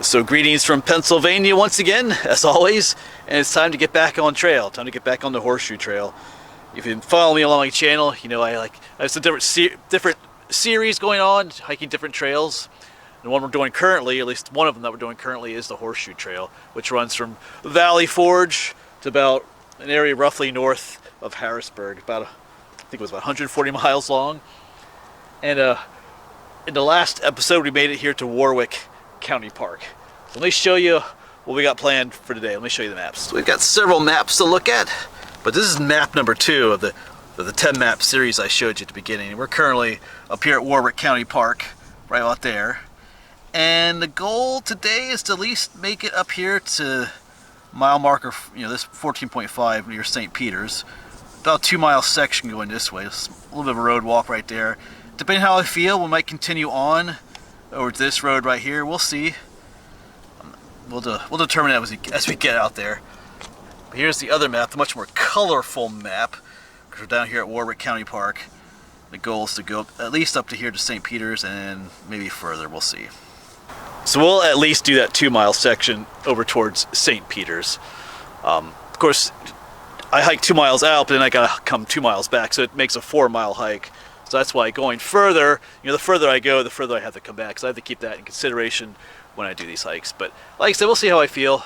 So greetings from Pennsylvania once again, as always, and it's time to get back on trail, time to get back on the Horseshoe Trail. If you follow me along my channel, you know I have some different series going on, hiking different trails. And the one we're doing currently, at least one of them that we're doing currently, is the Horseshoe Trail, which runs from Valley Forge to about an area roughly north of Harrisburg, I think it was about 140 miles long. And in the last episode, we made it here to Warwick County Park. So let me show you what we got planned for today. Let me show you the maps. So we've got several maps to look at, but this is map number 2 of the 10 map series I showed you at the beginning. We're currently up here at Warwick County Park, right out there. And the goal today is to at least make it up here to mile marker, this 14.5 near St. Peter's. About a 2-mile section going this way. Just a little bit of a road walk right there. Depending on how I feel, we might continue on over this road right here. We'll see. We'll determine that as we get out there. But here's the other map, the much more colorful map. We're down here at Warwick County Park. The goal is to go at least up to here to St. Peter's and maybe further. We'll see. So we'll at least do that 2-mile section over towards St. Peter's. Of course, I hike 2 miles out, but then I gotta come 2 miles back, so it makes a 4-mile hike. So that's why going further, the further I go, the further I have to come back. So I have to keep that in consideration when I do these hikes. But like I said, we'll see how I feel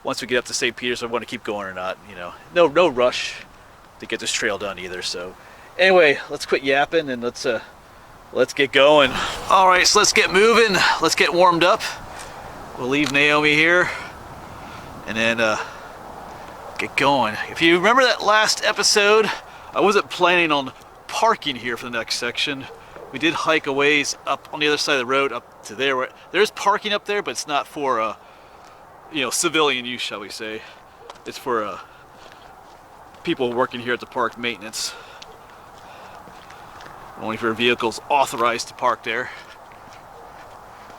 once we get up to St. Peter's. If I want to keep going or not. No rush to get this trail done either. So anyway, let's quit yapping and let's get going. All right, so let's get moving. Let's get warmed up. We'll leave Naomi here and then get going. If you remember that last episode, I wasn't planning on parking here for the next section. We did hike a ways up on the other side of the road up to there. There's parking up there, but it's not for civilian use, shall we say. It's for people working here at the park, maintenance. Only for vehicles authorized to park there.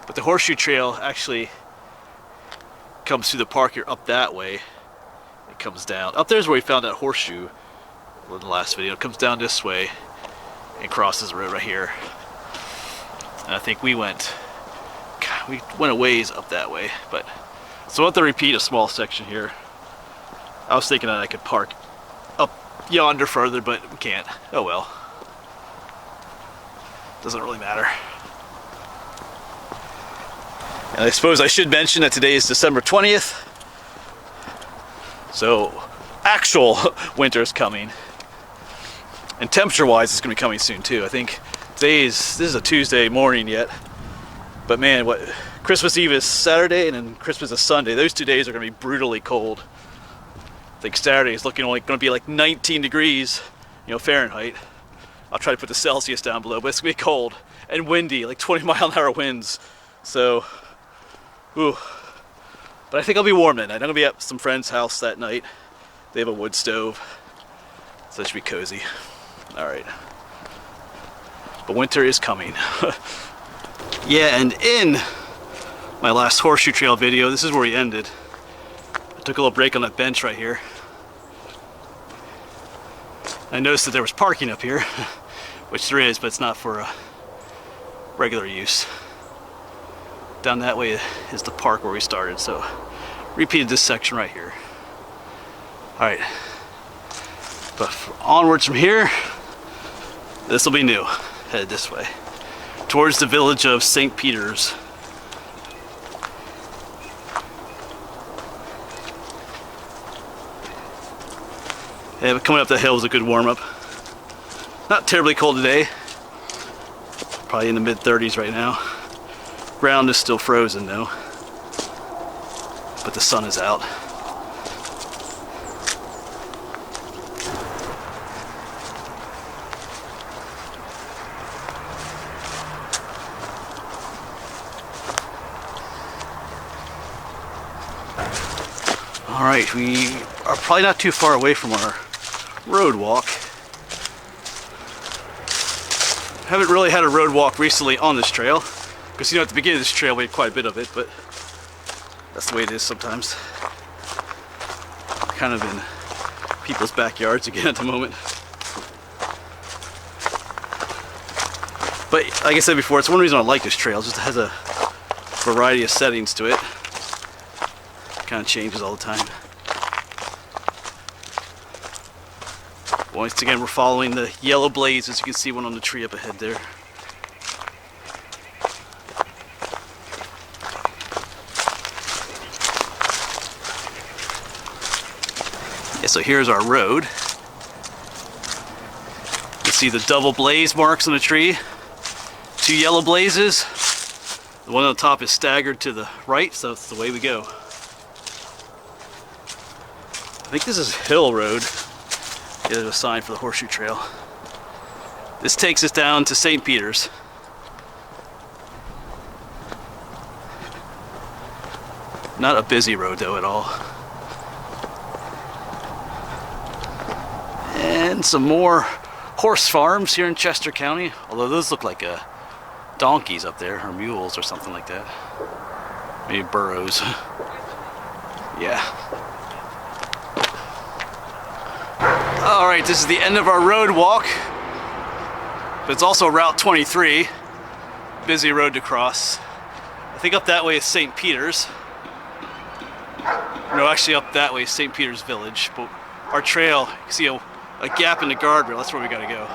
But the Horseshoe Trail actually comes through the park here up that way. It comes down. Up there's where we found that horseshoe in the last video. It comes down this way and crosses the road right here. And I think we went a ways up that way. But so I'll have to repeat a small section here. I was thinking that I could park up yonder further, but we can't. Oh well. Doesn't really matter. And I suppose I should mention that today is December 20th. So actual winter is coming. And temperature-wise, it's going to be coming soon too. I think this is a Tuesday morning yet. But man, Christmas Eve is Saturday and then Christmas is Sunday. Those 2 days are going to be brutally cold. I think Saturday is looking only going to be like 19 degrees, Fahrenheit. I'll try to put the Celsius down below, but it's going to be cold and windy, like 20-mile-an-hour winds. So, ooh. But I think I'll be warm that night. I'm going to be at some friend's house that night. They have a wood stove, so it should be cozy. All right. But winter is coming. Yeah, and in my last Horseshoe Trail video, this is where we ended. I took a little break on that bench right here. I noticed that there was parking up here, which there is, but it's not for regular use. Down that way is the park where we started, so repeated this section right here. All right, but onwards from here, this will be new. Headed this way, towards the village of St. Peter's. Yeah, but coming up the hill was a good warm-up. Not terribly cold today. Probably in the mid-30s right now. Ground is still frozen though. But the sun is out. Alright, we are probably not too far away from our road walk. Haven't really had a road walk recently on this trail because at the beginning of this trail we had quite a bit of it, but that's the way it is sometimes. Kind of in people's backyards again at the moment. But like I said before, it's one reason I like this trail. It just has a variety of settings to it. kind of changes all the time. Once again, we're following the yellow blaze, as you can see one on the tree up ahead there. Yeah, so here's our road. You see the double blaze marks on the tree. 2 yellow blazes. The one on the top is staggered to the right, so it's the way we go. I think this is Hill Road. Yeah, there's a sign for the Horseshoe Trail. This takes us down to St. Peter's. Not a busy road though at all. And some more horse farms here in Chester County, although those look like donkeys up there, or mules or something like that. Maybe burros. Yeah. Alright, this is the end of our road walk. But it's also Route 23. Busy road to cross. I think up that way is St. Peter's. No, actually up that way is St. Peter's Village. But our trail, you can see a gap in the guardrail. That's where we gotta go.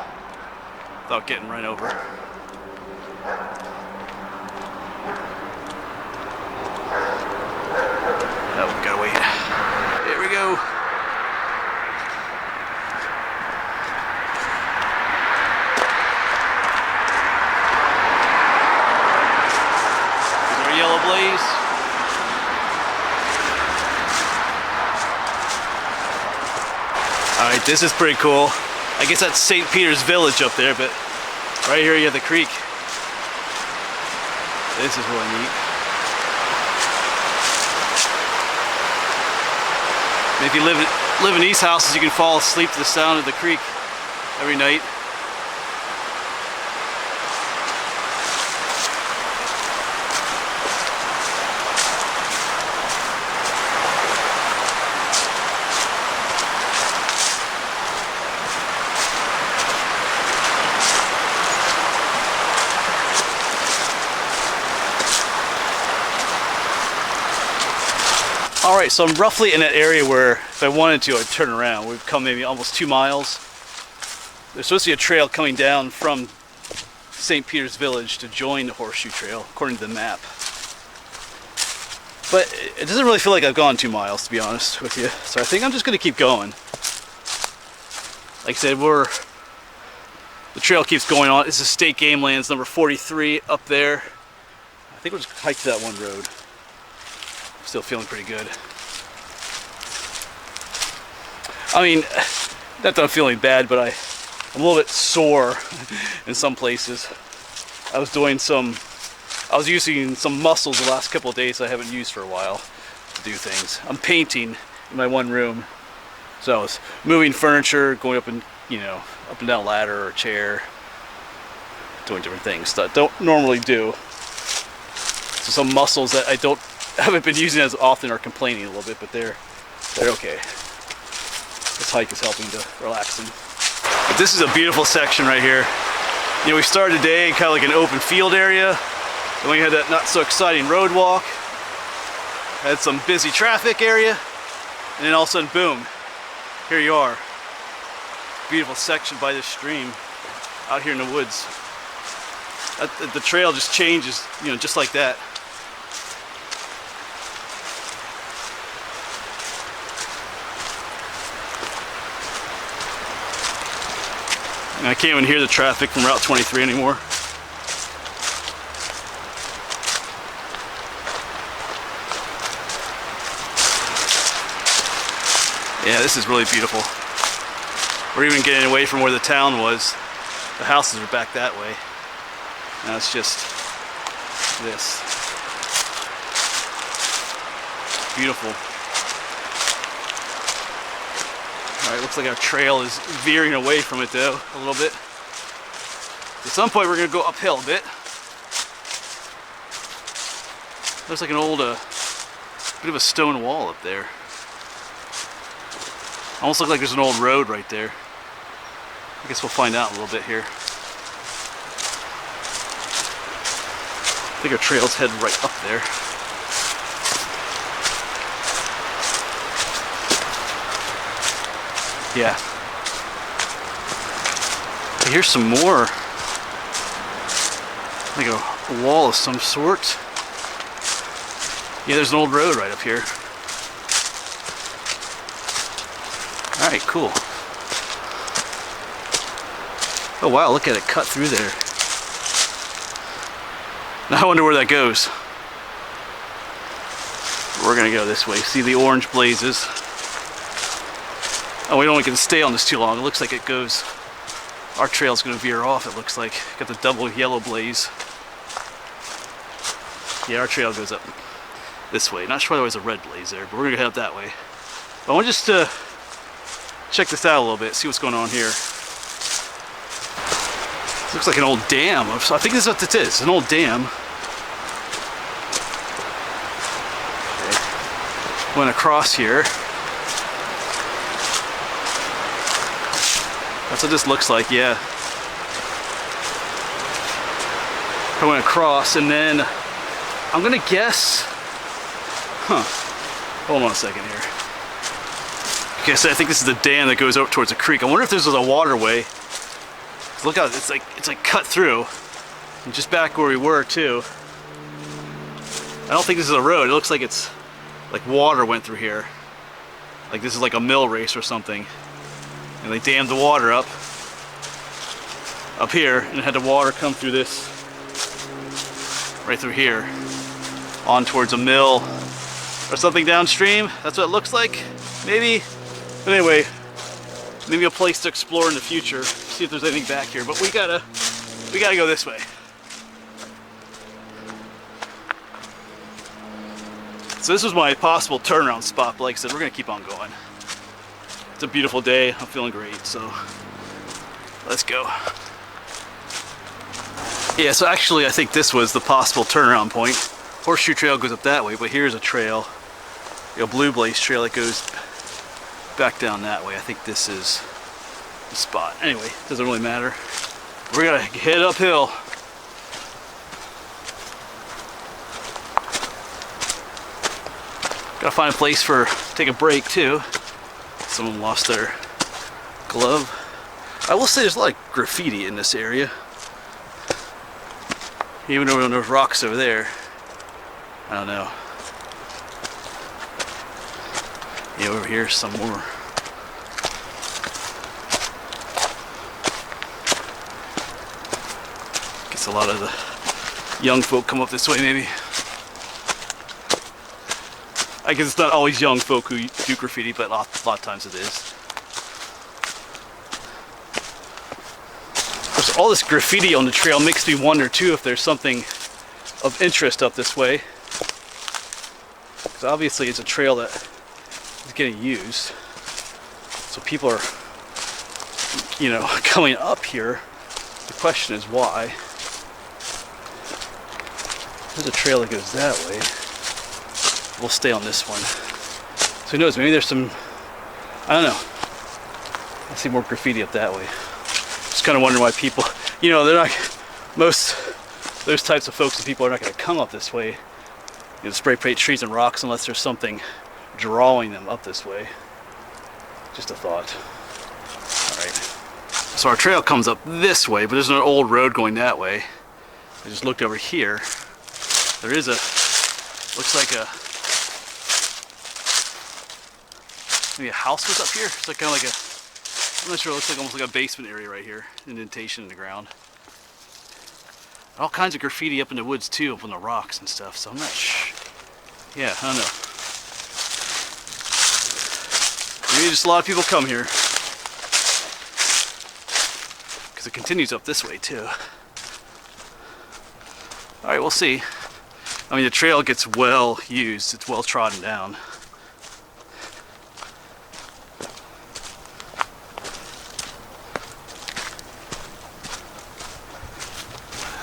Without getting run over. Oh, we gotta wait. There we go. There's our yellow blaze. Alright, this is pretty cool. I guess that's St. Peter's Village up there, but right here you have the creek. This is really neat. And if you live in these houses, you can fall asleep to the sound of the creek every night. Alright, so I'm roughly in that area where if I wanted to, I'd turn around. We've come maybe almost 2 miles. There's supposed to be a trail coming down from St. Peter's Village to join the Horseshoe Trail, according to the map. But it doesn't really feel like I've gone 2 miles, to be honest with you. So I think I'm just going to keep going. Like I said, the trail keeps going on. This is State Game Lands number 43 up there. I think we'll just hike to that one road. Still feeling pretty good. I mean, not that I'm feeling bad, but I'm a little bit sore in some places. I was using some muscles the last couple of days I haven't used for a while to do things. I'm painting in my one room, so I was moving furniture, going up and up and down a ladder or a chair, doing different things that I don't normally do. So some muscles that I haven't been using as often are complaining a little bit, but they're okay. This hike is helping to relax them. But this is a beautiful section right here. We started today in kind of like an open field area. Then we had that not so exciting road walk. Had some busy traffic area. And then all of a sudden, boom, here you are. Beautiful section by this stream out here in the woods. The trail just changes, just like that. And I can't even hear the traffic from Route 23 anymore. Yeah, this is really beautiful. We're even getting away from where the town was. The houses are back that way. Now it's just this. Beautiful. Alright, looks like our trail is veering away from it though, a little bit. At some point we're going to go uphill a bit. Looks like an old, bit of a stone wall up there. Almost looks like there's an old road right there. I guess we'll find out in a little bit here. I think our trail's heading right up there. Yeah. Here's some more. Like a wall of some sort. Yeah, there's an old road right up here. Alright, cool. Oh wow, look at it cut through there. Now I wonder where that goes. We're gonna go this way. See the orange blazes. Oh, we don't want to stay on this too long. It looks like it goes. Our trail's gonna veer off, it looks like. Got the double yellow blaze. Yeah, our trail goes up this way. Not sure why there was a red blaze there, but we're gonna head up that way. But I want just to check this out a little bit, see what's going on here. Looks like an old dam. I think this is what it is. It's an old dam. Okay. Went across here. That's what this looks like, yeah. I went across and then I'm gonna guess. Hold on a second here. Okay, so I think this is the dam that goes up towards the creek. I wonder if this was a waterway. Look out, it's like cut through. And just back where we were too. I don't think this is a road. It looks like it's like water went through here. Like this is like a mill race or something. And they dammed the water up here and had the water come through this right through here on towards a mill or something downstream. That's what it looks like, maybe. But anyway, maybe a place to explore in the future. See if there's anything back here. But we gotta go this way. So this was my possible turnaround spot. But like I said, we're gonna keep on going. It's a beautiful day. I'm feeling great. So let's go. Yeah. So actually, I think this was the possible turnaround point. Horseshoe Trail goes up that way, but here's a trail, a Blue Blaze Trail that goes back down that way. I think this is the spot. Anyway, doesn't really matter. We're gonna head uphill. Gotta find a place for take a break too. Someone lost their glove. I will say there's a lot of graffiti in this area. Even over on those rocks over there. I don't know. Yeah, over here some more. Guess a lot of the young folk come up this way maybe. I guess it's not always young folk who do graffiti, but a lot of times it is. There's all this graffiti on the trail makes me wonder too if there's something of interest up this way. Because obviously it's a trail that is getting used. So people are, you know, coming up here. The question is why. There's a trail that goes that way. We'll stay on this one. So who knows, maybe there's some, I don't know. I see more graffiti up that way. Just kind of wondering why people, you know, they're not, most those types of folks and people are not going to come up this way, you know, spray paint trees and rocks unless there's something drawing them up this way. Just a thought. Alright. So our trail comes up this way, but there's an old road going that way. I just looked over here. There is a, looks like a, maybe a house was up here. It's like kind of like a, I'm not sure, it looks like almost like a basement area right here. Indentation in the ground. All kinds of graffiti up in the woods too, up on the rocks and stuff, so I'm not sure. Yeah, I don't know. Maybe just a lot of people come here. Because it continues up this way too. Alright, we'll see. I mean, the trail gets well used, it's well trodden down.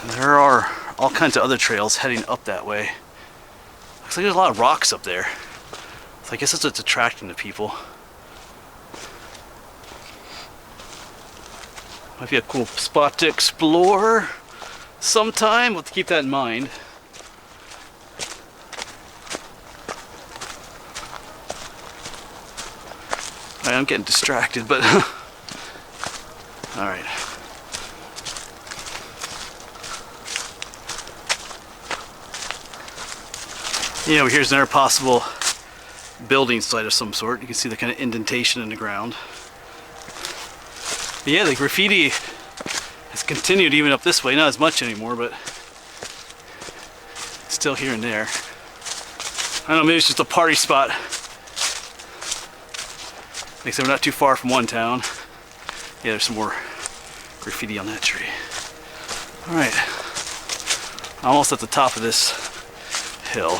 There are all kinds of other trails heading up that way. Looks like there's a lot of rocks up there. So I guess that's what's attracting the people. Might be a cool spot to explore sometime. We'll have to keep that in mind. I'm getting distracted, but all right. You know, here's another possible building site of some sort. You can see the kind of indentation in the ground. But yeah, the graffiti has continued even up this way. Not as much anymore, but still here and there. I don't know, maybe it's just a party spot. Like I said, we're not too far from one town. Yeah, there's some more graffiti on that tree. Alright. Almost at the top of this hill.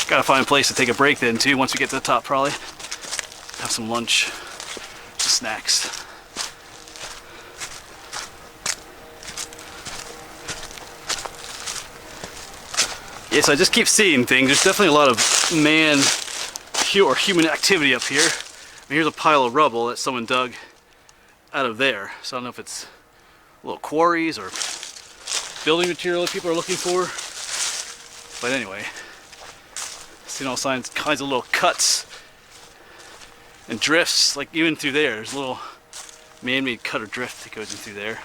Gotta find a place to take a break then too, once we get to the top probably. Have some lunch, some snacks. Yeah, so I just keep seeing things. There's definitely a lot of human activity up here. I mean, here's a pile of rubble that someone dug out of there. So I don't know if it's little quarries or building material that people are looking for. But anyway, seeing all kinds of little cuts and drifts, like even through there. There's a little man-made cut or drift that goes in through there.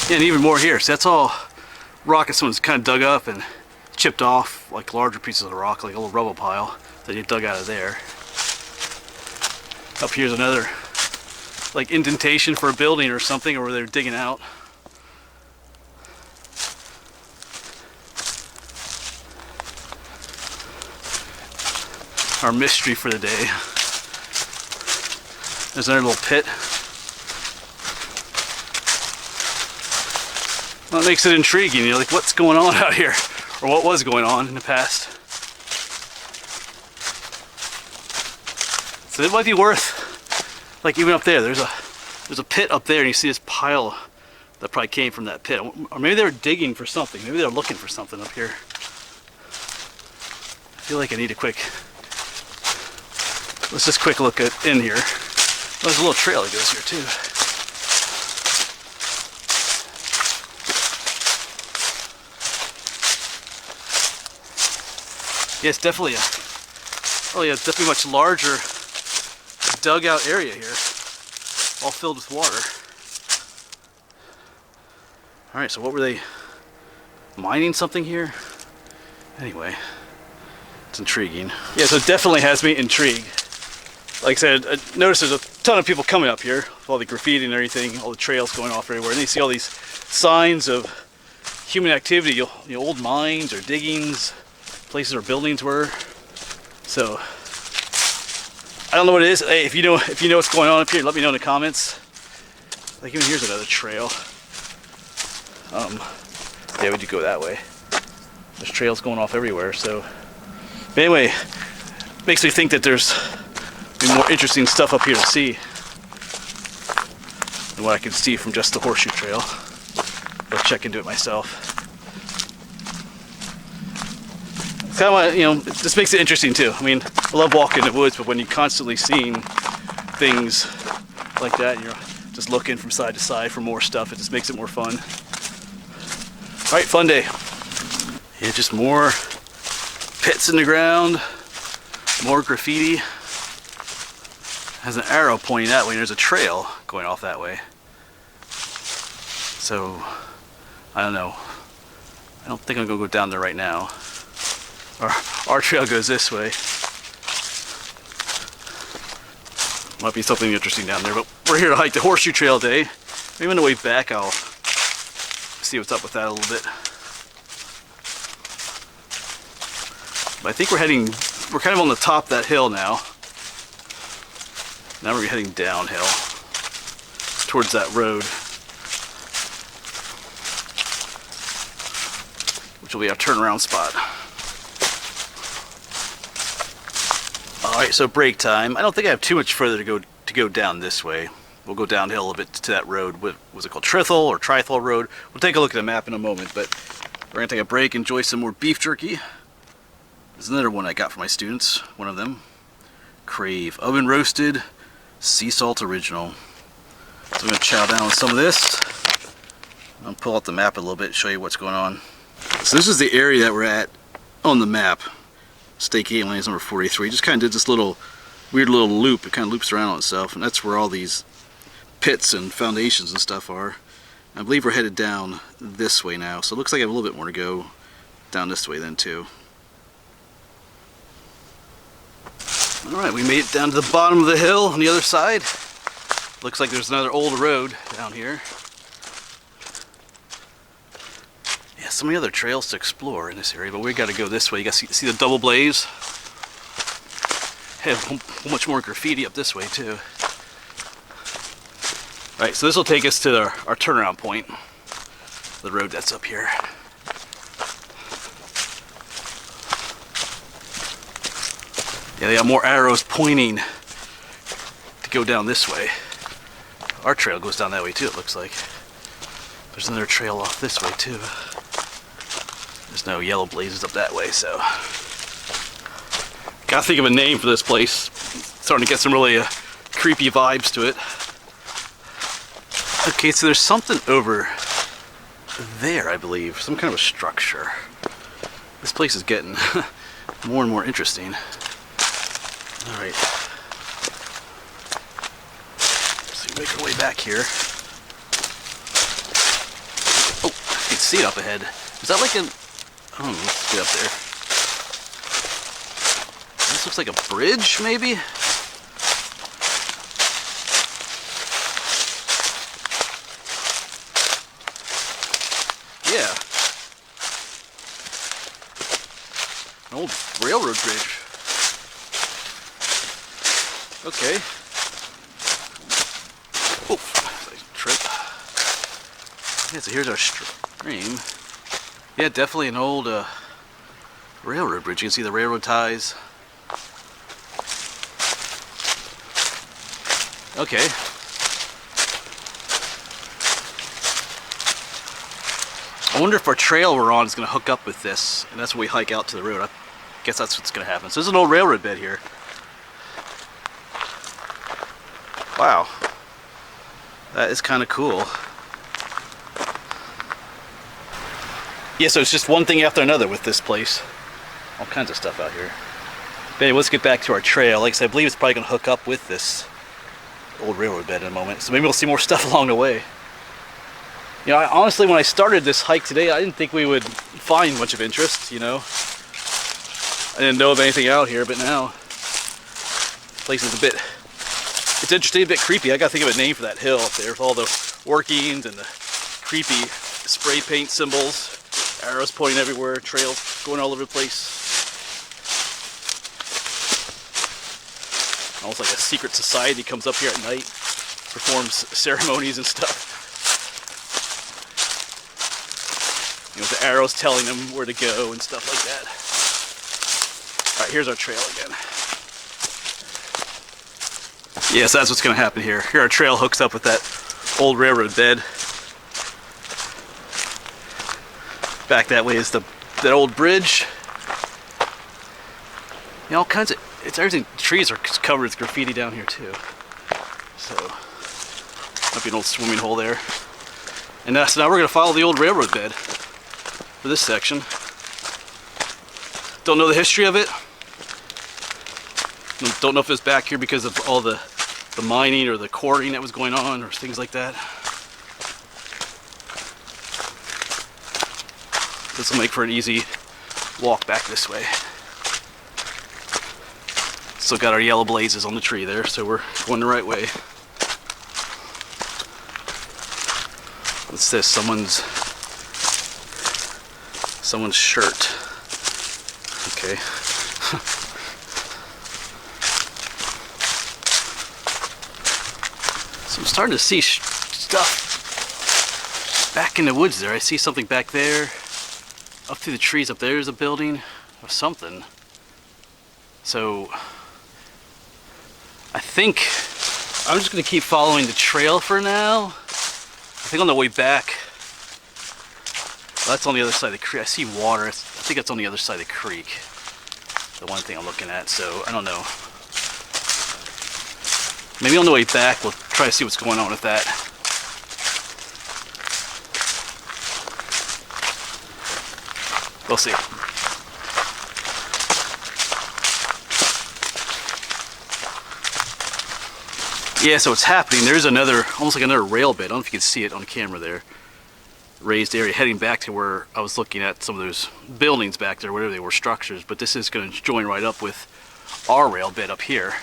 Yeah, and even more here. So that's all rock that someone's kind of dug up and chipped off, like larger pieces of the rock, like a little rubble pile that you dug out of there. Up here's another, like indentation for a building or something, or where they're digging out. Our mystery for the day. There's another little pit. Well, that makes it intriguing, you know, like what's going on out here, or what was going on in the past. So it might be worth, like even up there, there's a pit up there, and you see this pile that probably came from that pit, or maybe they were digging for something. Maybe they're looking for something up here. I feel like I need a quick. Let's just quick look in here. Oh, there's a little trail that goes here too. Yeah, it's definitely it's definitely much larger dugout area here, all filled with water. All right, so what were they mining something here? Anyway, it's intriguing. Yeah, so it definitely has me intrigued. Like I said, I noticed there's a ton of people coming up here with all the graffiti and everything, all the trails going off everywhere, and you see all these signs of human activity, you know, old mines or diggings, places where buildings were. So I don't know what it is. Hey, if you know what's going on up here, let me know in the comments. Like even here's another trail. Yeah, we do go that way. There's trails going off everywhere. So, but anyway, makes me think that there's more interesting stuff up here to see than what I can see from just the Horseshoe Trail. I'll check into it myself. Kind of, you know, it just makes it interesting too. I mean, I love walking in the woods, but when you're constantly seeing things like that, and you're just looking from side to side for more stuff, it just makes it more fun. All right, fun day. Yeah, just more pits in the ground, more graffiti. Has an arrow pointing that way, and there's a trail going off that way. So, I don't know. I don't think I'm gonna go down there right now. Our trail goes this way. Might be something interesting down there, but we're here to hike the Horseshoe Trail today. Maybe on the way back I'll see what's up with that a little bit. But I think we're kind of on the top of that hill now. Now we're heading downhill towards that road, which will be our turnaround spot. Alright, so break time. I don't think I have too much further to go down this way. We'll go downhill a little bit to that road. What was it called? Trithel or Trithel Road? We'll take a look at the map in a moment, but we're going to take a break, enjoy some more beef jerky. There's another one I got for my students, one of them. Crave oven roasted sea salt original. So I'm going to chow down on some of this. I'll pull out the map a little bit, show you what's going on. So this is the area that we're at on the map. Stake Lanes number 43. Just kind of did this little weird little loop. It kind of loops around on itself, and that's where all these pits and foundations and stuff are. I believe we're headed down this way now, so it looks like I have a little bit more to go down this way then too. Alright, we made it down to the bottom of the hill on the other side. Looks like there's another old road down here. Yeah, so many other trails to explore in this area, but we gotta go this way. You guys see the double blaze? Have a much more graffiti up this way too. Alright, so this will take us to our turnaround point. The road that's up here. Yeah, they got more arrows pointing to go down this way. Our trail goes down that way too, it looks like. There's another trail off this way too. There's no yellow blazes up that way, so. Gotta think of a name for this place. It's starting to get some really creepy vibes to it. Okay, so there's something over there, I believe. Some kind of a structure. This place is getting more and more interesting. Alright. So we make our way back here. Oh, you can see it up ahead. Is that like an... I don't know, let's get up there. This looks like a bridge, maybe? Yeah. An old railroad bridge. Okay. Oh, trip. Yeah, so here's our stream. Yeah, definitely an old railroad bridge. You can see the railroad ties. Okay. I wonder if our trail we're on is going to hook up with this, and that's when we hike out to the road. I guess that's what's going to happen. So there's an old railroad bed here. Wow. That is kind of cool. Yeah, so it's just one thing after another with this place. All kinds of stuff out here. But anyway, let's get back to our trail. Like I said, I believe it's probably going to hook up with this old railroad bed in a moment. So maybe we'll see more stuff along the way. You know, honestly, when I started this hike today, I didn't think we would find much of interest, you know. I didn't know of anything out here, but now the place is a bit... It's interesting, a bit creepy. I gotta think of a name for that hill up there with all the workings and the creepy spray paint symbols, arrows pointing everywhere, trails going all over the place. Almost like a secret society comes up here at night, performs ceremonies and stuff. You know, with the arrows telling them where to go and stuff like that. Alright, here's our trail again. Yes, that's what's going to happen here. Here our trail hooks up with that old railroad bed. Back that way is that old bridge. You know, all kinds of, it's everything, trees are covered with graffiti down here too. So, might be an old swimming hole there. And so now we're going to follow the old railroad bed for this section. Don't know the history of it. Don't know if it's back here because of all the mining or the quarrying that was going on or things like that. This will make for an easy walk back this way. Still got our yellow blazes on the tree there, so we're going the right way. What's this? Someone's shirt. Okay. So I'm starting to see stuff back in the woods there. I see something back there. Up through the trees up there is a building or something. So I think I'm just going to keep following the trail for now. I think on the way back, well, that's on the other side of the creek. I see water. I think that's on the other side of the creek. The one thing I'm looking at, so I don't know. Maybe on the way back we'll try to see what's going on with that. We'll see. Yeah, so what's happening, there's another, almost like another rail bed. I don't know if you can see it on camera there. Raised area heading back to where I was looking at some of those buildings back there, whatever they were, structures. But this is going to join right up with our rail bed up here.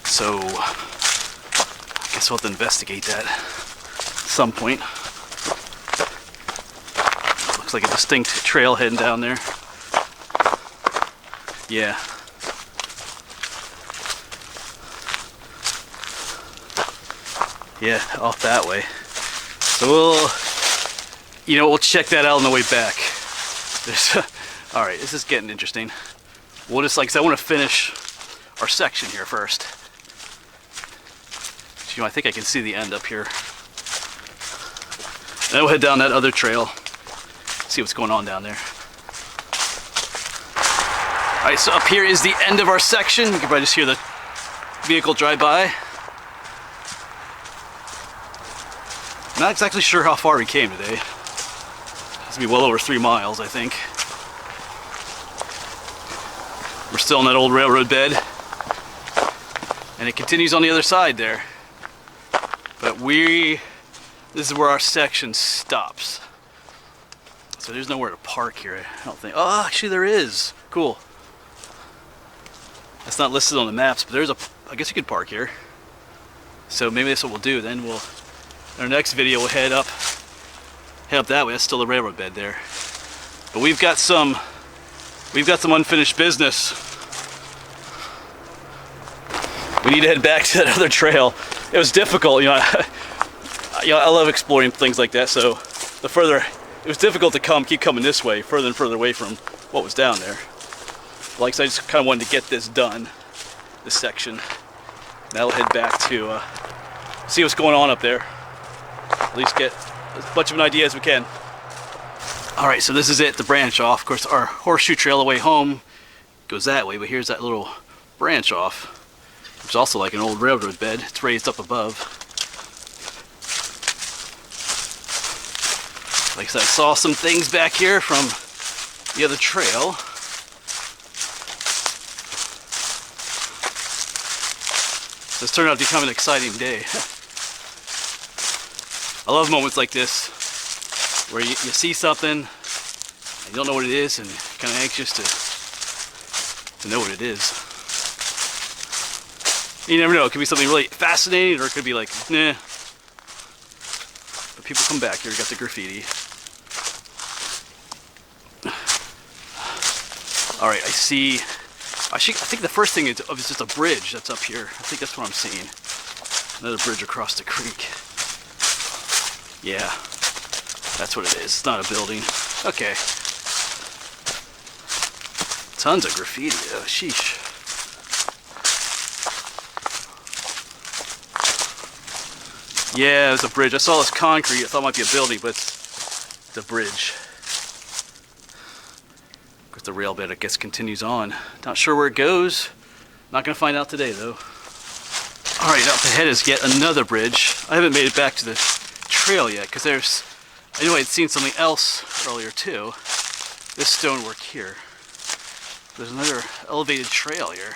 So I guess we'll have to investigate that at some point. Looks like a distinct trail heading down there. Yeah. Yeah, off that way. So we'll check that out on the way back. All right, this is getting interesting. We'll just, like I said, I want to finish our section here first. I think I can see the end up here. Then we'll head down that other trail, see what's going on down there. All right, so up here is the end of our section. You can probably just hear the vehicle drive by. Not exactly sure how far we came today. It's gonna be well over 3 miles, I think. We're still in that old railroad bed, and it continues on the other side there. But this is where our section stops. So there's nowhere to park here, I don't think. Oh, actually there is. Cool. That's not listed on the maps, but I guess you could park here. So maybe that's what we'll do. Then in our next video we'll head up that way. That's still the railroad bed there. But we've got some unfinished business. We need to head back to that other trail. It was difficult, I love exploring things like that. So it was difficult to keep coming this way, further and further away from what was down there. Like I said, I just kind of wanted to get this done, this section. Now we'll head back to see what's going on up there. At least get as much of an idea as we can. All right, so this is it, the branch off. Of course, our horseshoe trail away home goes that way, but here's that little branch off. It's also like an old railroad bed. It's raised up above. Like I said, I saw some things back here from the other trail. This turned out to become an exciting day. I love moments like this, where you see something, and you don't know what it is, and you're kind of anxious to know what it is. You never know, it could be something really fascinating, or it could be like, nah. But people come back here, we got the graffiti. All right, I think the first thing is just a bridge that's up here. I think that's what I'm seeing. Another bridge across the creek. Yeah, that's what it is. It's not a building. Okay. Tons of graffiti. Oh, sheesh. Yeah, it's a bridge. I saw this concrete. I thought it might be a building, but it's a bridge. Of course, the rail bed, I guess, continues on. Not sure where it goes. Not going to find out today, though. All right, up ahead is yet another bridge. I haven't made it back to the trail yet, because I know I'd seen something else earlier, too. This stonework here. There's another elevated trail here.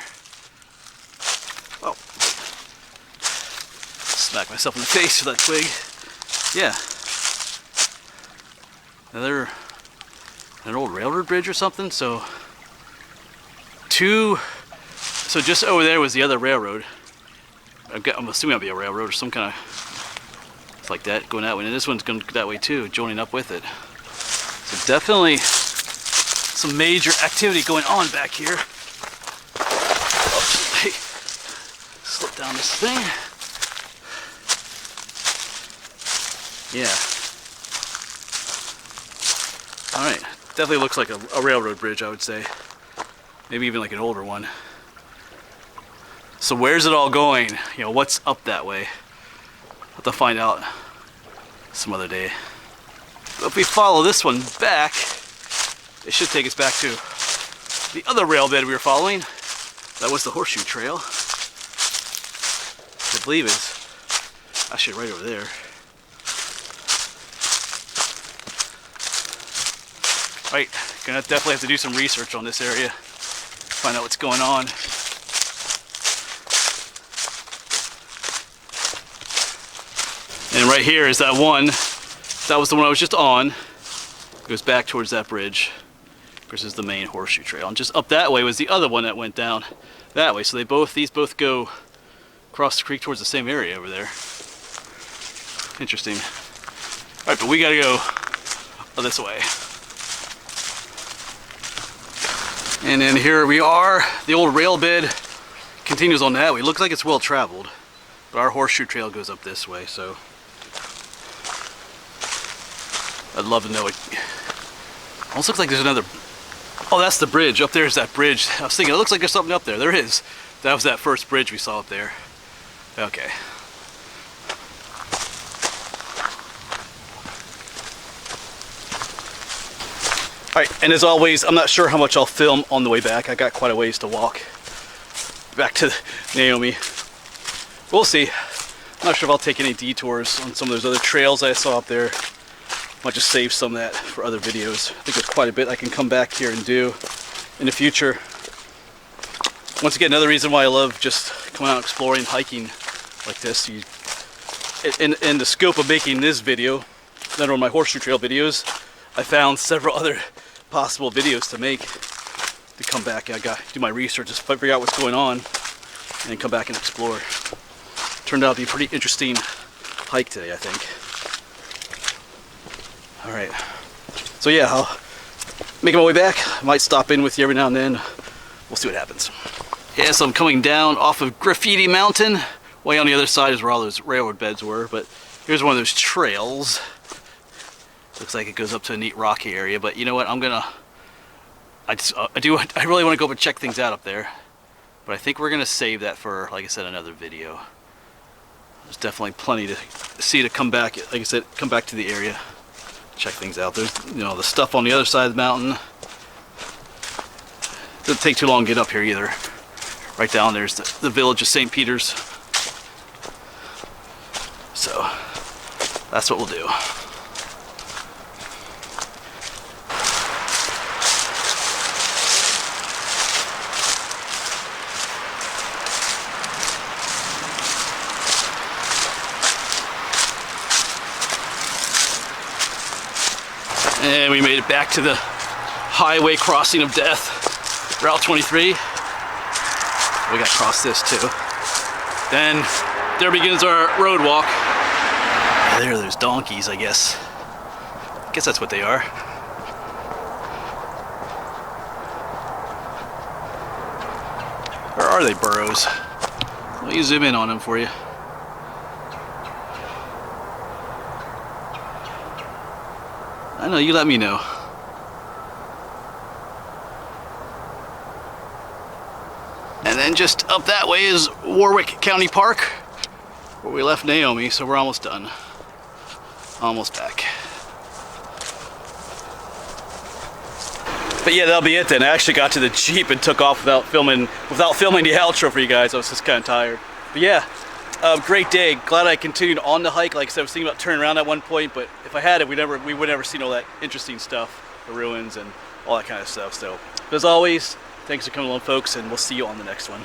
Oh. Smack myself in the face with that twig. Yeah. An old railroad bridge or something. So just over there was the other railroad. I'm assuming it'll be a railroad or some kind of like that going that way. And this one's going that way too, joining up with it. So definitely some major activity going on back here. Oops, hey, slip down this thing. Yeah. Alright, definitely looks like a railroad bridge, I would say. Maybe even like an older one. So where's it all going? You know, what's up that way? I'll have to find out some other day. But if we follow this one back, it should take us back to the other rail bed we were following. That was the Horseshoe Trail. I believe it's actually right over there. Right, gonna definitely have to do some research on this area, find out what's going on. And right here is that one. That was the one I was just on. It goes back towards that bridge. This is the main Horseshoe Trail. And just up that way was the other one that went down that way. So these both go across the creek towards the same area over there. Interesting. All right, but we gotta go this way. And then here we are. The old rail bed continues on that way. It looks like it's well traveled, but our Horseshoe Trail goes up this way. So I'd love to know it. Almost looks like there's another. Oh, that's the bridge. Up there's that bridge. I was thinking it looks like there's something up there. There is. That was that first bridge we saw up there. Okay. Alright, and as always, I'm not sure how much I'll film on the way back. I got quite a ways to walk back to Naomi. We'll see. I'm not sure if I'll take any detours on some of those other trails I saw up there. Might just save some of that for other videos. I think there's quite a bit I can come back here and do in the future. Once again, another reason why I love just coming out exploring, hiking like this. In the scope of making this video, another one of my Horseshoe Trail videos, I found several other possible videos to make to come back. I got to do my research, just figure out what's going on, and then come back and explore. Turned out to be a pretty interesting hike today, I think. All right, so yeah, I'll make my way back. I might stop in with you every now and then. We'll see what happens. Yeah, so I'm coming down off of Graffiti Mountain. Way on the other side is where all those railroad beds were, but here's one of those trails. Looks like it goes up to a neat rocky area, but you know what? I really want to go up and check things out up there, but I think we're gonna save that for, like I said, another video. There's definitely plenty to see to come back. Like I said, come back to the area, check things out. There's, you know, the stuff on the other side of the mountain. Doesn't take too long to get up here either. Right down there's the village of St. Peter's. So that's what we'll do. And we made it back to the highway crossing of death, Route 23. We got to cross this too. Then there begins our road walk. There are those donkeys, I guess. I guess that's what they are. Or are they burros? Let me zoom in on them for you. I know, you let me know. And then just up that way is Warwick County Park, where we left Naomi, so we're almost done. Almost back. But yeah, that'll be it then. I actually got to the Jeep and took off without filming the outro for you guys. I was just kind of tired. But yeah, great day. Glad I continued on the hike. Like I said, I was thinking about turning around at one point, but if I had it, we would never seen all that interesting stuff, the ruins and all that kind of stuff. So, as always, thanks for coming along, folks, and we'll see you on the next one.